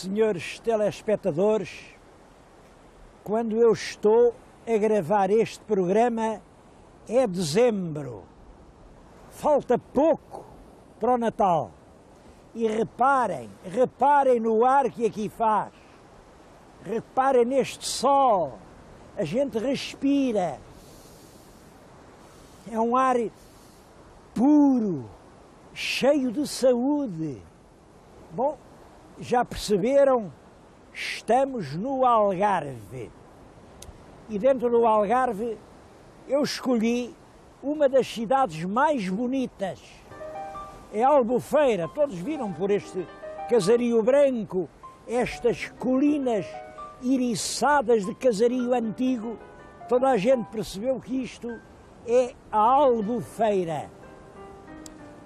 senhores telespectadores, quando eu estou a gravar este programa é dezembro, falta pouco para o Natal. E reparem no ar que aqui faz, reparem neste sol, a gente respira, é um ar puro, cheio de saúde. Bom, já perceberam, estamos no Algarve. E dentro do Algarve eu escolhi uma das cidades mais bonitas. É Albufeira, todos viram por este casario branco, estas colinas iriçadas de casario antigo. Toda a gente percebeu que isto é a Albufeira.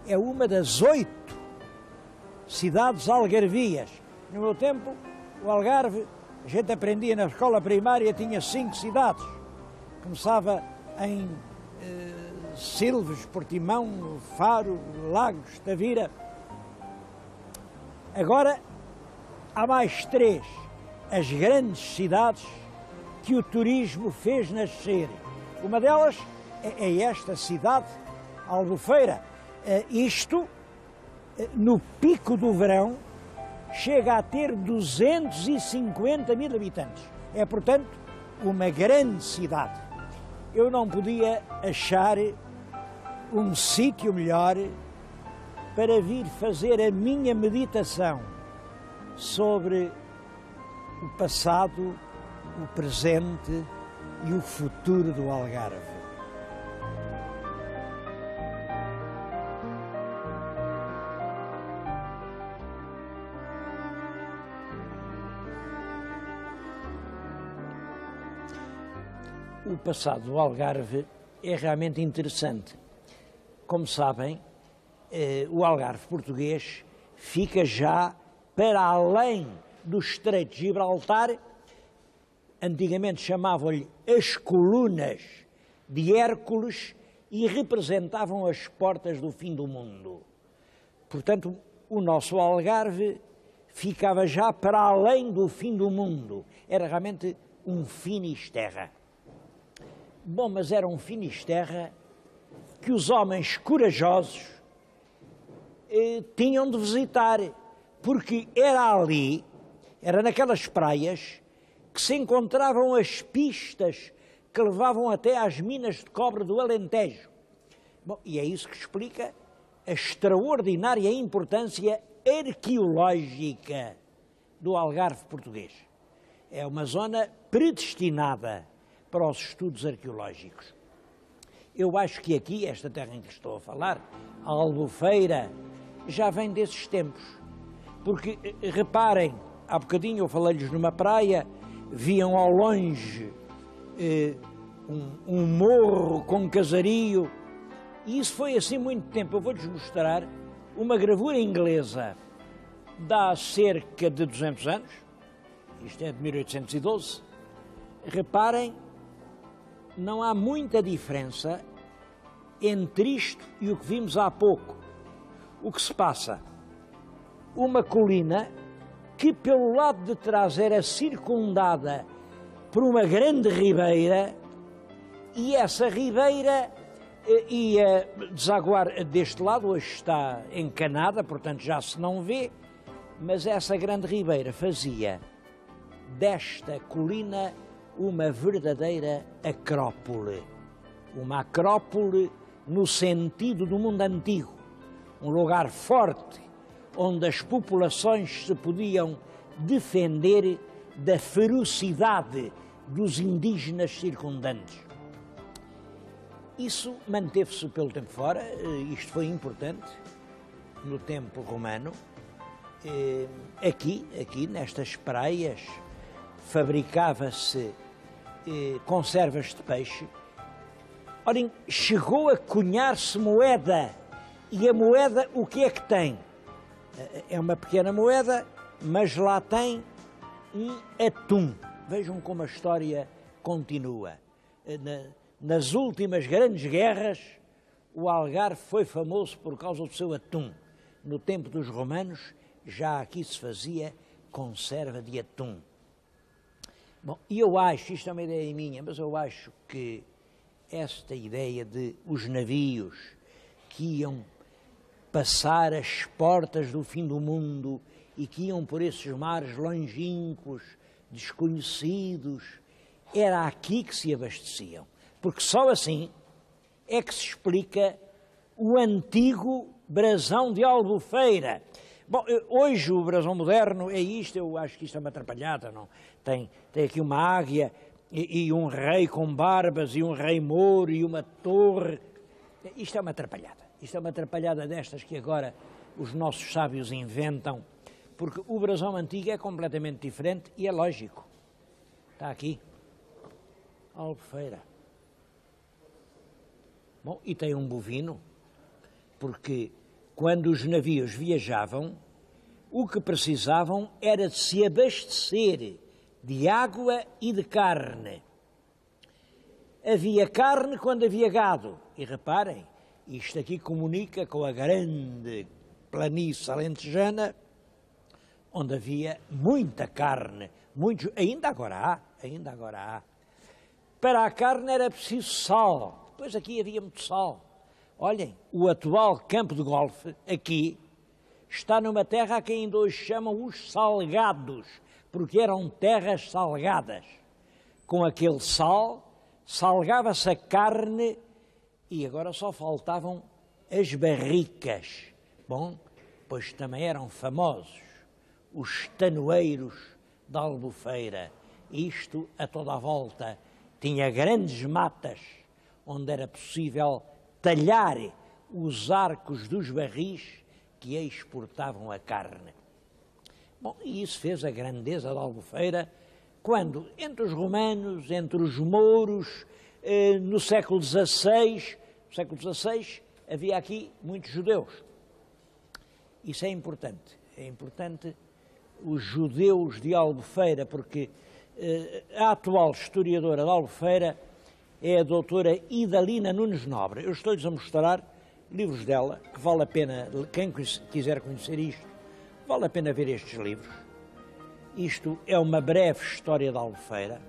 É uma das 8 cidades algarvias. No meu tempo, o Algarve, a gente aprendia na escola primária, tinha 5 cidades. Começava em Silves, Portimão, Faro, Lagos, Tavira. Agora há mais 3, as grandes cidades que o turismo fez nascer. Uma delas é esta cidade, Albufeira. Isto, no pico do verão, chega a ter 250 mil habitantes. É, portanto, uma grande cidade. Eu não podia achar um sítio melhor para vir fazer a minha meditação sobre o passado, o presente e o futuro do Algarve. O passado do Algarve é realmente interessante. Como sabem, o Algarve português fica já para além do Estreito de Gibraltar. Antigamente chamavam-lhe as Colunas de Hércules e representavam as portas do fim do mundo. Portanto, o nosso Algarve ficava já para além do fim do mundo. Era realmente um Finisterra. Bom, mas era um Finisterra que os homens corajosos tinham de visitar, porque era ali, era naquelas praias, que se encontravam as pistas que levavam até às minas de cobre do Alentejo. Bom, e é isso que explica a extraordinária importância arqueológica do Algarve português. É uma zona predestinada para os estudos arqueológicos. Eu acho que aqui, esta terra em que estou a falar, a Albufeira, já vem desses tempos. Porque, reparem, há bocadinho eu falei-lhes numa praia, viam ao longe um morro com casario, e isso foi assim muito tempo. Eu vou-lhes mostrar uma gravura inglesa de há cerca de 200 anos, isto é de 1812, reparem, não há muita diferença entre isto e o que vimos há pouco. O que se passa? Uma colina que pelo lado de trás era circundada por uma grande ribeira, e essa ribeira ia desaguar deste lado, hoje está encanada, portanto já se não vê, mas essa grande ribeira fazia desta colina uma verdadeira acrópole. Uma acrópole no sentido do mundo antigo. Um lugar forte, onde as populações se podiam defender da ferocidade dos indígenas circundantes. Isso manteve-se pelo tempo fora, isto foi importante, no tempo romano. Aqui nestas praias, fabricava-se conservas de peixe. Olhem, chegou a cunhar-se moeda, e a moeda o que é que tem? É uma pequena moeda, mas lá tem um atum. Vejam como a história continua. Nas últimas grandes guerras, o Algarve foi famoso por causa do seu atum. No tempo dos romanos, já aqui se fazia conserva de atum. Bom, e eu acho, isto é uma ideia minha, mas eu acho que esta ideia de os navios que iam passar as portas do fim do mundo e que iam por esses mares longínquos, desconhecidos, era aqui que se abasteciam. Porque só assim é que se explica o antigo brasão de Albufeira. Bom, hoje o brasão moderno é isto, eu acho que isto é uma atrapalhada, não? Tem aqui uma águia e um rei com barbas e um rei mouro e uma torre. Isto é uma atrapalhada. Isto é uma atrapalhada destas que agora os nossos sábios inventam, porque o brasão antigo é completamente diferente e é lógico. Está aqui. Albufeira. Bom, e tem um bovino, porque quando os navios viajavam, o que precisavam era de se abastecer de água e de carne. Havia carne quando havia gado. E reparem, isto aqui comunica com a grande planície alentejana, onde havia muita carne, ainda agora há. Para a carne era preciso sal, depois aqui havia muito sal. Olhem, o atual campo de golfe, aqui, está numa terra a que ainda hoje chamam os salgados, porque eram terras salgadas. Com aquele sal, salgava-se a carne e agora só faltavam as barricas. Bom, pois também eram famosos os tanoeiros da Albufeira. Isto a toda a volta tinha grandes matas onde era possível talhar os arcos dos barris que exportavam a carne. Bom, e isso fez a grandeza da Albufeira quando, entre os romanos, entre os mouros, no século XVI, havia aqui muitos judeus. Isso é importante os judeus de Albufeira, porque a atual historiadora de Albufeira é a doutora Idalina Nunes Nobre. Eu estou-lhes a mostrar livros dela, que vale a pena, quem quiser conhecer isto, vale a pena ver estes livros. Isto é uma breve história da Albufeira.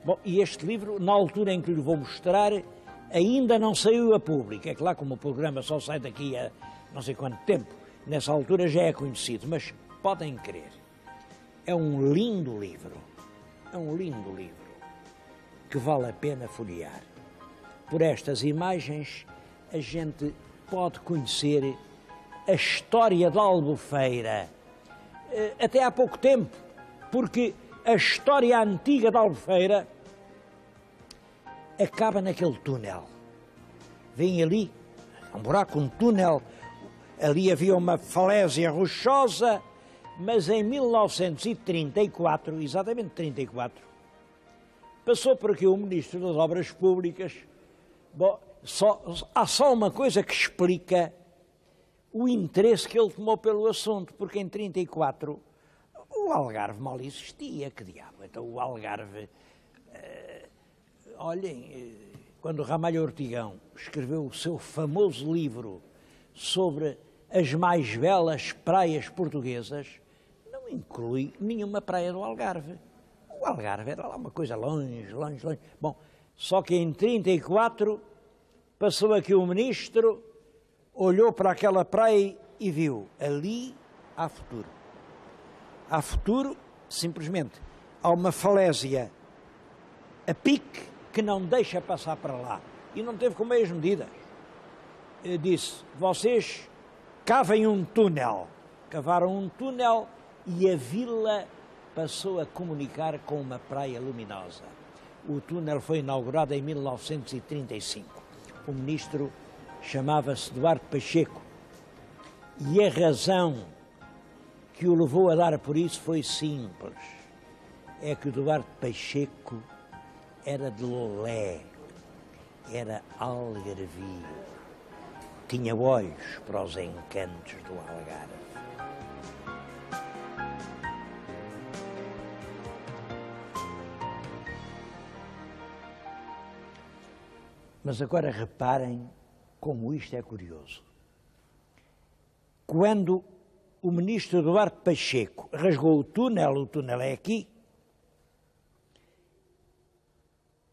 Bom, e este livro, na altura em que lhe vou mostrar, ainda não saiu a público. É claro, como o programa só sai daqui a não sei quanto tempo, nessa altura já é conhecido, mas podem crer, é um lindo livro, que vale a pena folhear. Por estas imagens, a gente pode conhecer a história da Albufeira, até há pouco tempo, porque a história antiga da Albufeira acaba naquele túnel. Vem ali, um buraco, um túnel, ali havia uma falésia rochosa, mas em 1934, exatamente 34, passou por aqui o Ministro das Obras Públicas. Bom, há só uma coisa que explica o interesse que ele tomou pelo assunto, porque em 34 o Algarve mal existia, que diabo, então o Algarve... olhem, quando Ramalho Ortigão escreveu o seu famoso livro sobre as mais belas praias portuguesas, não inclui nenhuma praia do Algarve. O Algarve era lá uma coisa longe. Bom, só que em 34 passou aqui o ministro, olhou para aquela praia e viu, ali há futuro. Há futuro, simplesmente, há uma falésia a pique que não deixa passar para lá. E não teve com meias medidas. Eu disse, vocês cavem um túnel. Cavaram um túnel e a vila passou a comunicar com uma praia luminosa. O túnel foi inaugurado em 1935. O ministro chamava-se Duarte Pacheco. E a razão que o levou a dar por isso foi simples. É que o Duarte Pacheco era de Lolé, era algarvio, tinha olhos para os encantos do Algarve. Mas agora reparem como isto é curioso. Quando o ministro Duarte Pacheco rasgou o túnel é aqui,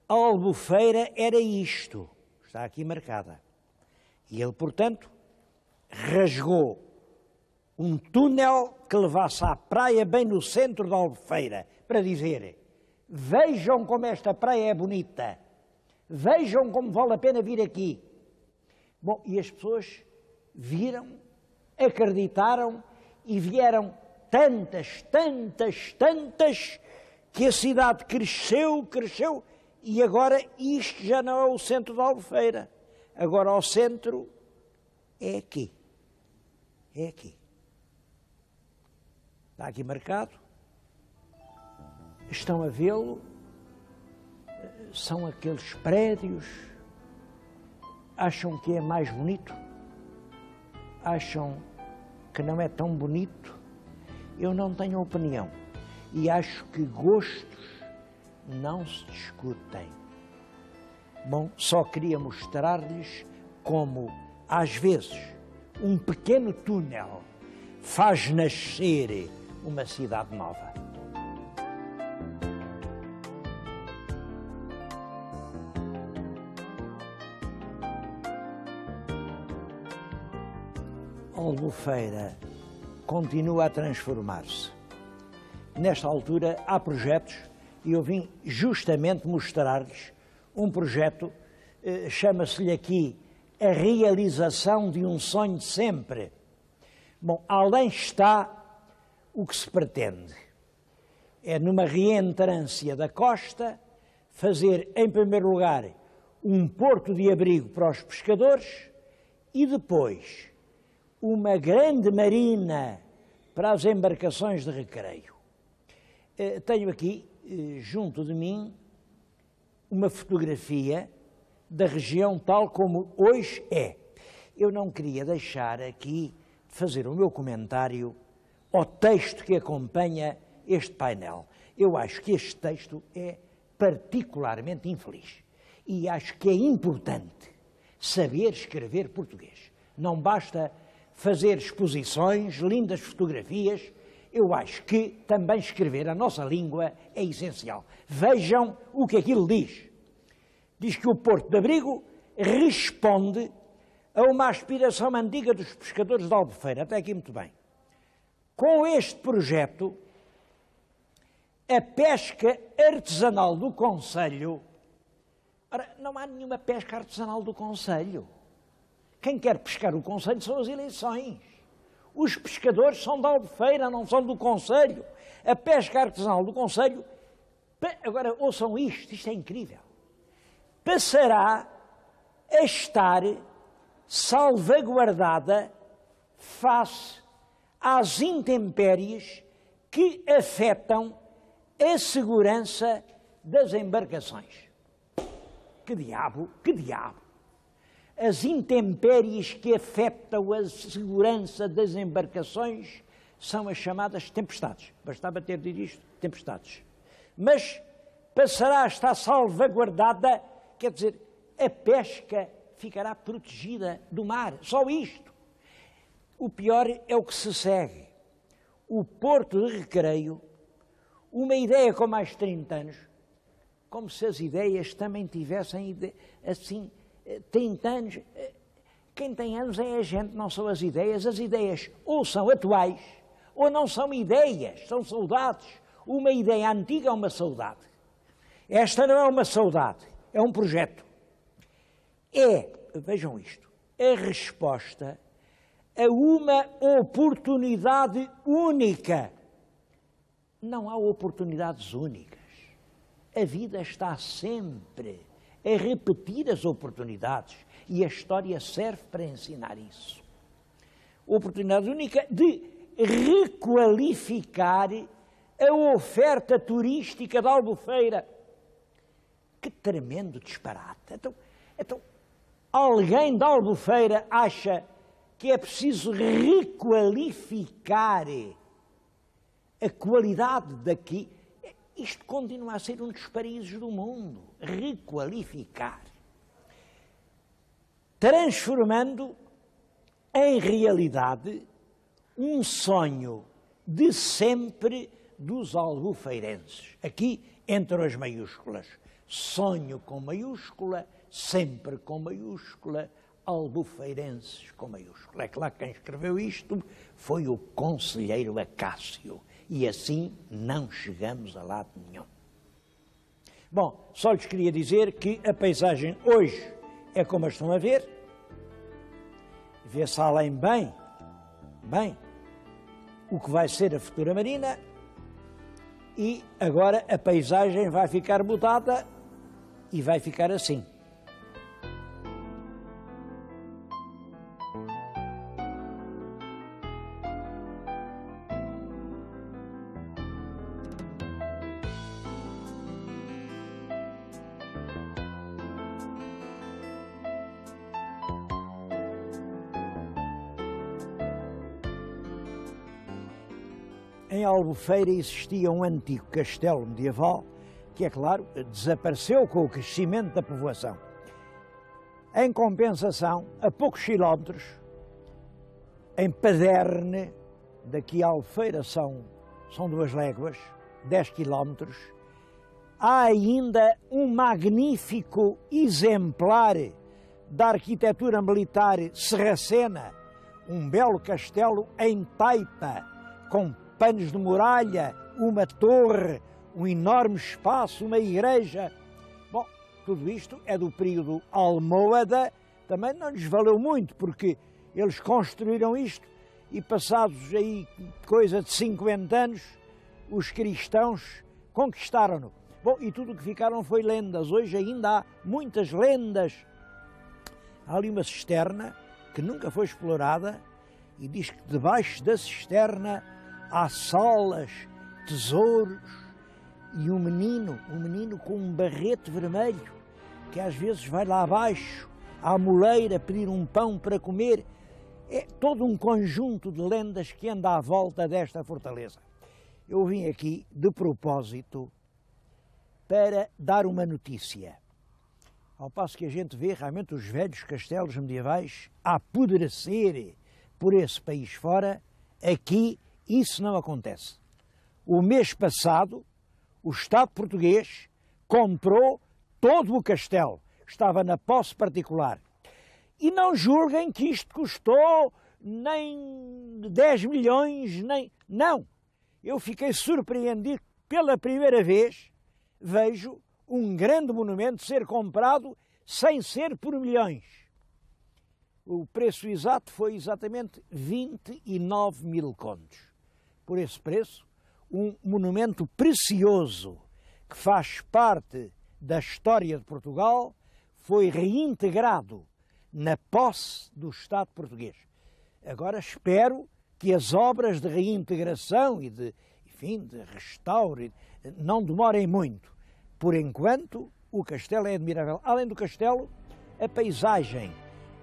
a Albufeira era isto, está aqui marcada. E ele, portanto, rasgou um túnel que levasse à praia bem no centro da Albufeira, para dizer, vejam como esta praia é bonita, vejam como vale a pena vir aqui. Bom, e as pessoas viram, acreditaram e vieram tantas, que a cidade cresceu, e agora isto já não é o centro da Albufeira. Agora o centro é aqui. É aqui. Está aqui marcado. Estão a vê-lo. São aqueles prédios. Acham que é mais bonito? Acham que não é tão bonito? Eu não tenho opinião. E acho que gostos não se discutem. Bom, só queria mostrar-lhes como, às vezes, um pequeno túnel faz nascer uma cidade nova. Albufeira continua a transformar-se. Nesta altura há projetos e eu vim justamente mostrar-lhes um projeto, chama-se-lhe aqui a realização de um sonho de sempre. Bom, além está o que se pretende. É numa reentrância da costa, fazer em primeiro lugar um porto de abrigo para os pescadores e depois uma grande marina para as embarcações de recreio. Tenho aqui, junto de mim, uma fotografia da região tal como hoje é. Eu não queria deixar aqui de fazer o meu comentário ao texto que acompanha este painel. Eu acho que este texto é particularmente infeliz e acho que é importante saber escrever português. Não basta fazer exposições, lindas fotografias. Eu acho que também escrever a nossa língua é essencial. Vejam o que aquilo diz. Diz que o Porto de Abrigo responde a uma aspiração antiga dos pescadores de Albufeira. Até aqui muito bem. Com este projeto, a pesca artesanal do concelho... Ora, não há nenhuma pesca artesanal do concelho. Quem quer pescar o concelho são as eleições. Os pescadores são da Albufeira, não são do concelho. A pesca artesanal do concelho, agora ouçam isto é incrível, passará a estar salvaguardada face às intempéries que afetam a segurança das embarcações. Que diabo, que diabo! As intempéries que afetam a segurança das embarcações são as chamadas tempestades. Bastava ter dito isto, tempestades. Mas passará a estar salvaguardada, quer dizer, a pesca ficará protegida do mar. Só isto. O pior é o que se segue. O Porto de Recreio, uma ideia com mais de 30 anos, como se as ideias também tivessem, assim, 30 anos. Quem tem anos é a gente, não são as ideias. As ideias ou são atuais, ou não são ideias, são saudades. Uma ideia antiga é uma saudade. Esta não é uma saudade, é um projeto. Vejam isto, a resposta a uma oportunidade única. Não há oportunidades únicas. A vida está sempre a repetir as oportunidades e a história serve para ensinar isso. Oportunidade única de requalificar a oferta turística da Albufeira. Que tremendo disparate! Então, alguém da Albufeira acha que é preciso requalificar a qualidade daqui? Isto continua a ser um dos paraísos do mundo. Requalificar. Transformando em realidade um sonho de sempre dos albufeirenses. Aqui entram as maiúsculas. Sonho com maiúscula, sempre com maiúscula, albufeirenses com maiúscula. É claro que quem escreveu isto foi o conselheiro Acácio. E assim não chegamos a lado nenhum. Bom, só lhes queria dizer que a paisagem hoje é como a estão a ver. Vê-se além bem, o que vai ser a futura marina, e agora a paisagem vai ficar mudada e vai ficar assim. Em Albufeira existia um antigo castelo medieval que, é claro, desapareceu com o crescimento da povoação. Em compensação, a poucos quilómetros, em Paderne, daqui a Albufeira são 2 léguas, 10 quilómetros, há ainda um magnífico exemplar da arquitetura militar sarracena, um belo castelo em taipa, com panos de muralha, uma torre, um enorme espaço, uma igreja. Bom, tudo isto é do período almóada, também não lhes valeu muito, porque eles construíram isto e passados aí coisa de 50 anos, os cristãos conquistaram-no. Bom, e tudo o que ficaram foi lendas. Hoje ainda há muitas lendas. Há ali uma cisterna que nunca foi explorada e diz que debaixo da cisterna há salas, tesouros e um menino com um barrete vermelho, que às vezes vai lá abaixo, à moleira, pedir um pão para comer. É todo um conjunto de lendas que anda à volta desta fortaleza. Eu vim aqui, de propósito, para dar uma notícia. Ao passo que a gente vê realmente os velhos castelos medievais a apodrecer por esse país fora, aqui isso não acontece. O mês passado, o Estado português comprou todo o castelo. Estava na posse particular. E não julguem que isto custou nem 10 milhões, nem... Não! Eu fiquei surpreendido. Pela primeira vez, vejo um grande monumento ser comprado sem ser por milhões. O preço exato foi exatamente 29 mil contos. Por esse preço, um monumento precioso que faz parte da história de Portugal foi reintegrado na posse do Estado português. Agora espero que as obras de reintegração e de restauro não demorem muito. Por enquanto, o castelo é admirável. Além do castelo, a paisagem.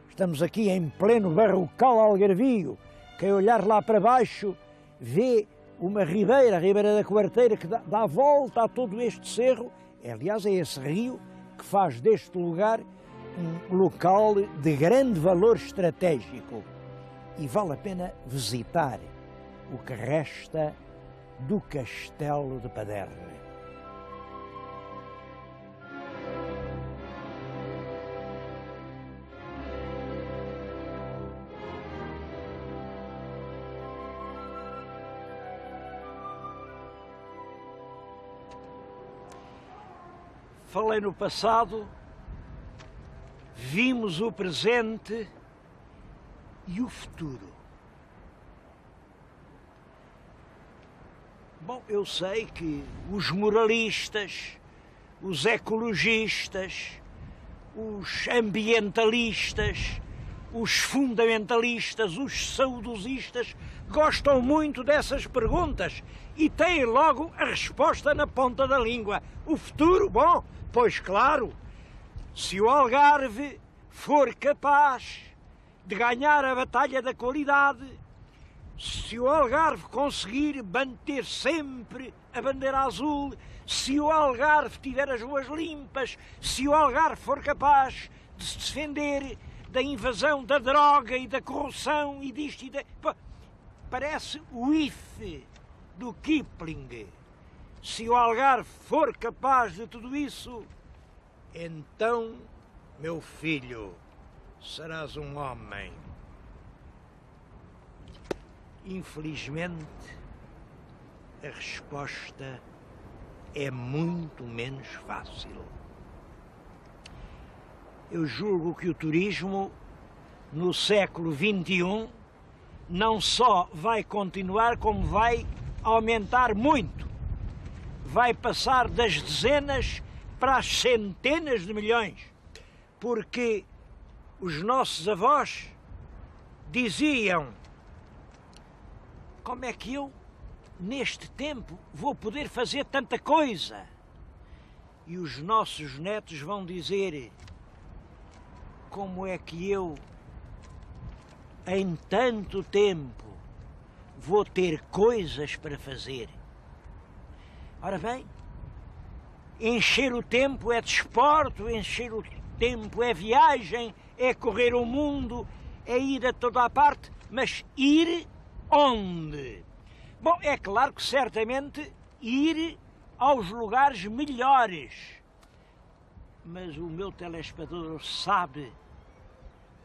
Estamos aqui em pleno barrocal algarvio. Quem olhar lá para baixo vê uma ribeira, a Ribeira da Quarteira, que dá a volta a todo este cerro. Aliás, é esse rio que faz deste lugar um local de grande valor estratégico. E vale a pena visitar o que resta do Castelo de Paderne. Falei no passado, vimos o presente e o futuro. Bom, eu sei que os moralistas, os ecologistas, os ambientalistas, os fundamentalistas, os saudosistas gostam muito dessas perguntas e têm logo a resposta na ponta da língua. O futuro? Bom, pois claro, se o Algarve for capaz de ganhar a batalha da qualidade, se o Algarve conseguir manter sempre a bandeira azul, se o Algarve tiver as ruas limpas, se o Algarve for capaz de se defender da invasão da droga e da corrupção e disto e da... parece o if do Kipling. Se o Algarve for capaz de tudo isso, então, meu filho, serás um homem. Infelizmente, a resposta é muito menos fácil. Eu julgo que o turismo, no século XXI, não só vai continuar, como vai aumentar muito. Vai passar das dezenas para as centenas de milhões, porque os nossos avós diziam: como é que eu, neste tempo, vou poder fazer tanta coisa? E os nossos netos vão dizer: como é que eu, em tanto tempo, vou ter coisas para fazer? Ora bem, encher o tempo é desporto, encher o tempo é viagem, é correr o mundo, é ir a toda a parte, mas ir onde? Bom, é claro que certamente ir aos lugares melhores. Mas o meu telespectador sabe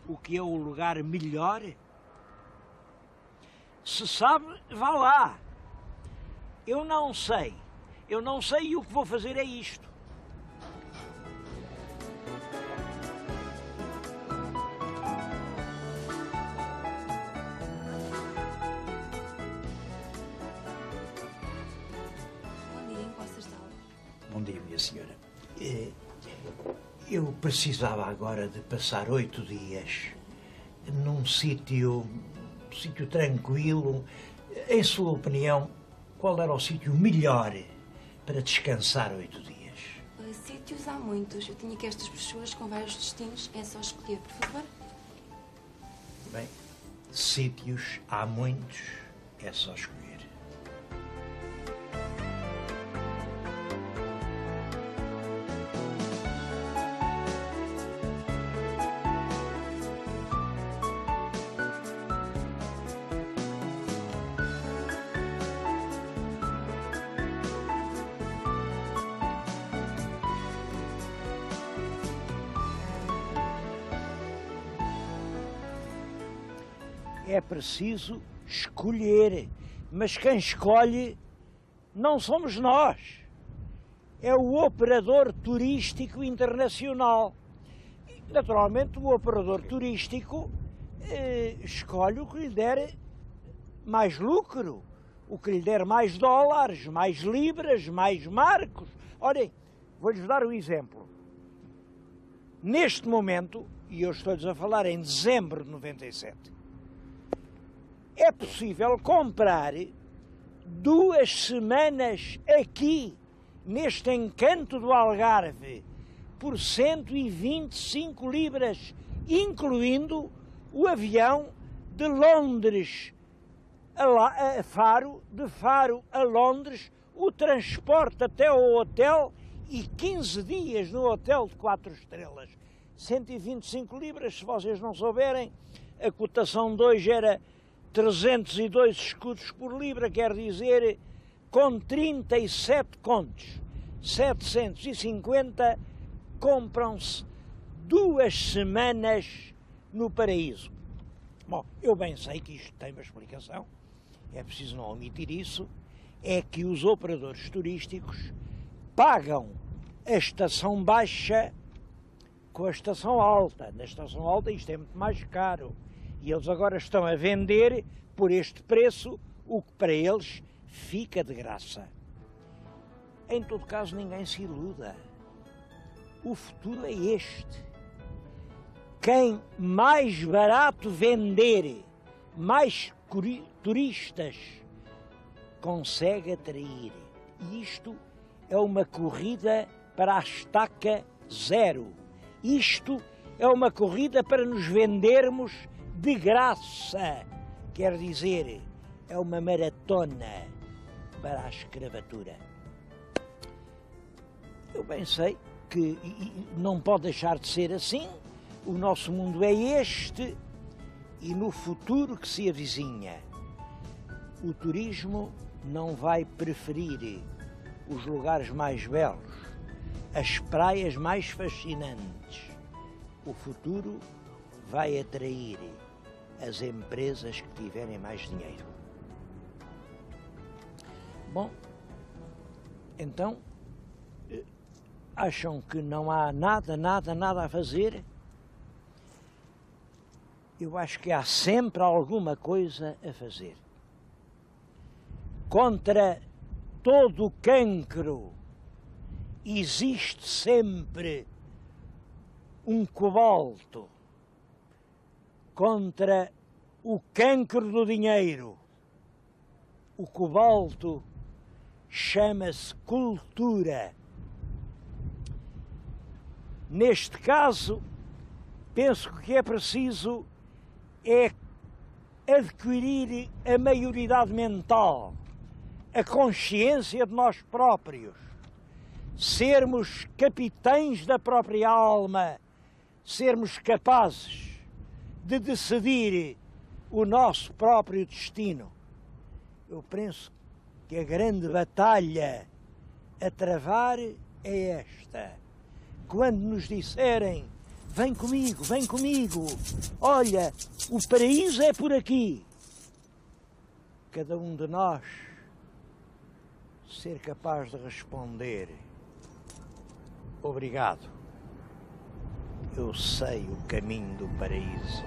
o que é o lugar melhor? Se sabe, vá lá. Eu não sei e o que vou fazer é isto. Bom dia, em que posso ajudá-lo? Bom dia, minha senhora. Eu precisava agora de passar 8 dias num sítio tranquilo. Em sua opinião, qual era o sítio melhor para descansar 8 dias? Sítios há muitos. Eu tinha aqui estas brochuras com vários destinos. É só escolher, por favor. Bem, sítios há muitos, é só escolher. É preciso escolher, mas quem escolhe não somos nós. É o operador turístico internacional. Naturalmente, o operador turístico escolhe o que lhe der mais lucro, o que lhe der mais dólares, mais libras, mais marcos. Olhem, vou-lhes dar um exemplo. Neste momento, e eu estou-lhes a falar em dezembro de 97, é possível comprar 2 semanas aqui, neste encanto do Algarve, por 125 libras, incluindo o avião de Londres a Faro, de Faro a Londres, o transporte até ao hotel e 15 dias no hotel de 4 estrelas. 125 libras, se vocês não souberem, a cotação de hoje era 302 escudos por libra, quer dizer, com 37 contos, 750, compram-se 2 semanas no paraíso. Bom, eu bem sei que isto tem uma explicação, é preciso não omitir isso, é que os operadores turísticos pagam a estação baixa com a estação alta. Na estação alta isto é muito mais caro. E eles agora estão a vender por este preço o que para eles fica de graça. Em todo caso, ninguém se iluda. O futuro é este. Quem mais barato vender, mais turistas consegue atrair. E isto é uma corrida para a estaca zero. Isto é uma corrida para nos vendermos de graça, quer dizer, é uma maratona para a escravatura. Eu bem sei que não pode deixar de ser assim, o nosso mundo é este e no futuro que se avizinha. O turismo não vai preferir os lugares mais belos, as praias mais fascinantes. O futuro vai atrair as empresas que tiverem mais dinheiro. Bom, então, acham que não há nada a fazer? Eu acho que há sempre alguma coisa a fazer. Contra todo o cancro existe sempre um cobalto. Contra o cancro do dinheiro, o cobalto chama-se cultura. Neste caso, penso que o que é preciso é adquirir a maioridade mental, a consciência de nós próprios, sermos capitães da própria alma, sermos capazes de decidir o nosso próprio destino. Eu penso que a grande batalha a travar é esta. Quando nos disserem, vem comigo, olha, o paraíso é por aqui. Cada um de nós ser capaz de responder, obrigado, eu sei o caminho do paraíso.